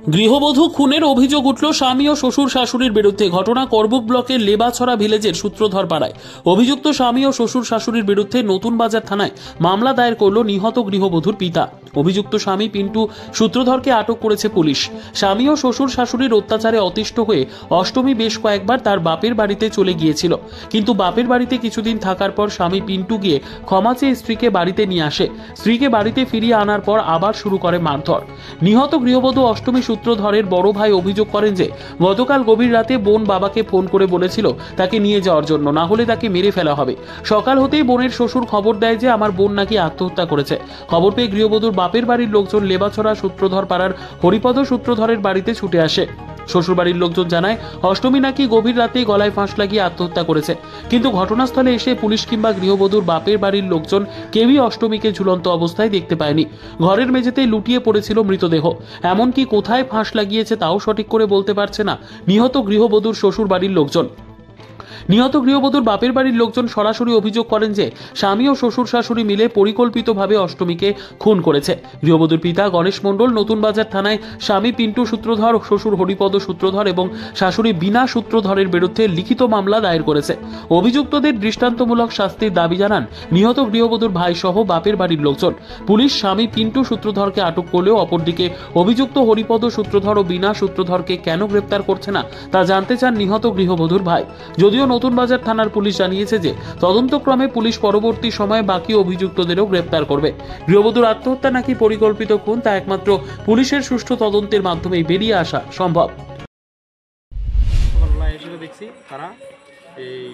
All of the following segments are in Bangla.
গৃহবধূ খুনের অভিযোগ উঠল স্বামী ও শ্বশুর শাশুড়ির বিরুদ্ধে। ঘটনা করবুক ব্লকের লেবাছড়া ভিলেজের সূত্রধর পাড়ায়। অভিযুক্ত স্বামী ও শ্বশুর শাশুড়ির বিরুদ্ধে নতুন বাজার থানায় মামলা দায়ের করল নিহত গৃহবধূর পিতা। অভিযুক্ত স্বামী পিন্টু সূত্রধরকে আটক করেছে পুলিশ। স্বামী ও শ্বশুর শাশুড়ির অত্যাচারে অতিষ্ঠ হয়ে অষ্টমী বেশ কয়েকবার তার বাপের বাড়িতে চলে গিয়েছিল, কিন্তু বাপের বাড়িতে কিছুদিন থাকার পর স্বামী পিন্টু গিয়ে ক্ষমা চেয়ে স্ত্রীকে বাড়িতে নিয়ে আসে। স্ত্রীকে বাড়িতে ফিরিয়ে আনার পর আবার শুরু করে মারধর। নিহত গৃহবধূ অষ্টমী সূত্রধরের বড় ভাই অভিযোগ করেন যে গতকাল গভীর রাতে বোন বাবাকে ফোন করে বলেছিল তাকে নিয়ে যাওয়ার জন্য, না হলে তাকে মেরে ফেলা হবে। সকাল হতেই বোনের শ্বশুর খবর দেয় যে আমার বোন নাকি আত্মহত্যা করেছে। খবর পেয়ে গৃহবধূর বাপের বাড়ির লোকজন লেবাছড়া সূত্রধর পাড়ার হরিপদ সূত্রধরের বাড়িতে ছুটে আসে। শ্বশুরবাড়ির লোকজন জানায় অষ্টমী নাকি গভীর রাতে গলায় ফাঁস লাগিয়ে আত্মহত্যা করেছে, কিন্তু ঘটনাস্থলে এসে পুলিশ কিংবা গৃহবধূর বাপের বাড়ির লোকজন কেউই অষ্টমীকে ঝুলন্ত অবস্থায় দেখতে পায়নি। ঘরের মেঝেতে লুটিয়ে পড়েছিল মৃতদেহ। এমনকি কোথায় ফাঁস লাগিয়েছে তাও সঠিক করে বলতে পারছে না নিহত গৃহবধূর শ্বশুর বাড়ির লোকজন। নিহত গৃহবধূর বাপের বাড়ির লোকজন সরাসরি অভিযোগ করেন যে স্বামী ও শ্বশুর শাশুড়ি মিলে পরিকল্পিতভাবে অষ্টমীকে খুন করেছে। গৃহবধূর পিতা গণেশ মণ্ডল নতুন বাজার থানায় স্বামী পিন্টু সূত্রধর, শ্বশুর হরিপদ সূত্রধর এবং শাশুড়ি বিনা সূত্রধরের বিরুদ্ধে লিখিত মামলা দায়ের করেছে। অভিযুক্তদের দৃষ্টান্তমূলক শাস্তির দাবি জানান নিহত গৃহবধূর ভাই সহ বাপের বাড়ির লোকজন। পুলিশ স্বামী পিন্টু সূত্রধরকে আটক করলেও অপরদিকে অভিযুক্ত হরিপদ সূত্রধর ও বিনা সূত্রধরকে কেন গ্রেপ্তার করছে না তা জানতে চান নিহত গৃহবধূর ভাই। যদিও নতুন বাজার থানার পুলিশ জানিয়েছে যে তদন্তক্রমে পুলিশ পরবর্তী সময়ে বাকি অভিযুক্তদেরও গ্রেপ্তার করবে। গৃহবধূর আত্মহত্যা নাকি পরিকল্পিত খুন তা একমাত্র পুলিশের সুষ্ঠু তদন্তের মাধ্যমেই বেরিয়ে আসা সম্ভব। দেখছি তারা এই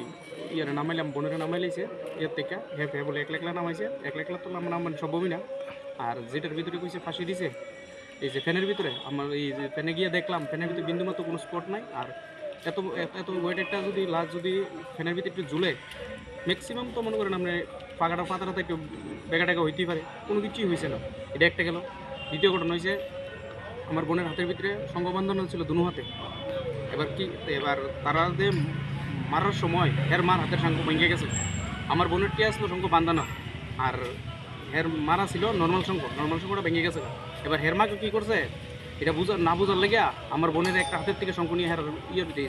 ইয়ারে নামাইলাম, বোনের নামাইলেছে এর থেকে হ্যাঁ বলে 1 লাখ নামাইছে। 1 লাখ তো নামান সম্ভবই না। আর যেটার ভিতরে কইছে ফাঁসি দিছে, এই যে ফ্যানের ভিতরে, আমার এই যে ফ্যানে গিয়ে দেখলাম ফ্যানের ভিতরে বিন্দুমাত্র কোনো স্পট নাই। আর এত এত ওয়েটেরটা যদি লাশ যদি ফ্যানের ভিতরে একটু ঝুলে, ম্যাক্সিমাম তো মনে করেন আপনি পাতাটা একটু বেগাটাকে হইতেই পারে, কোনো কিছুই হয়েছে না। এটা একটা গেল। দ্বিতীয় ঘটনা হয়েছে আমার বোনের হাতের ভিতরে সংঘবন্ধন ছিল দুনো হাতে। এবার তারা যে মারার সময় এর মার হাতের শঙ্খ ভেঙে গেছে। আমার বোনেরটি আসলো শঙ্খ বান্ধানো, আর হের মারা ছিল নর্মাল শঙ্খটা ভেঙে গেছে। এবার হের মাকে কী করছে এটা না বোঝার লেগে আমার বোনের একটা হাতের থেকে শঙ্খ নিয়ে হের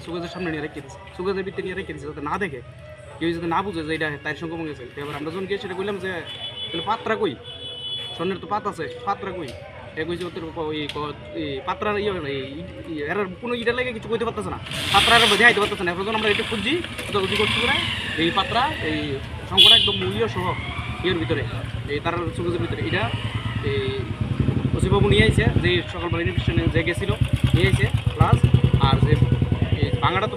সুগেজের সামনে নিয়ে রেখে দিচ্ছে, সুগেজের ভিতরে নিয়ে রেখে দিচ্ছে, যাতে না দেখে কেউ যাতে না বুঝে যে এটা তার শঙ্খ ভেঙেছে। এবার আমরা যখন গিয়ে সেটা বললাম যে তাহলে পাত্রা কই, স্বর্ণের তো পাত আছে, পাত্রা কই? কইছে ওদের পাত্রার এর কোনো ইটা লেগে কিছু কইতে পারতেছে না, পাত্রার বোঝা আইতে পারতেছে না। এখন আমরা এটা খুঁজছি খুঁজি করছি করে এই পাত্রা এই শঙ্করা একদম ইয়ে সহ ইয়ের ভিতরে এই তার সুগজের ভিতরে এটা এই ওসিবাবু নিয়ে আইছে, যে সকালবেলা ইনভেস্টিগেশনে যে গেছিলো নিয়ে আইছে প্লাস, আর যে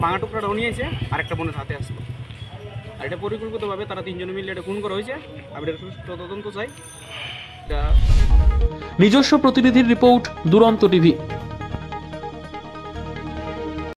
ভাঙা টুকরাটাও নিয়ে আইছে আর একটা বোনের হাতে আসলো। আর এটা পরিকল্পিতভাবে তারা 3 জনে মিলে এটা খুন করা হয়েছে। আমি এটা সুষ্ঠু তদন্ত চাই। নিজস্ব প্রতিনিধির রিপোর্ট, দুরন্ত টিভি।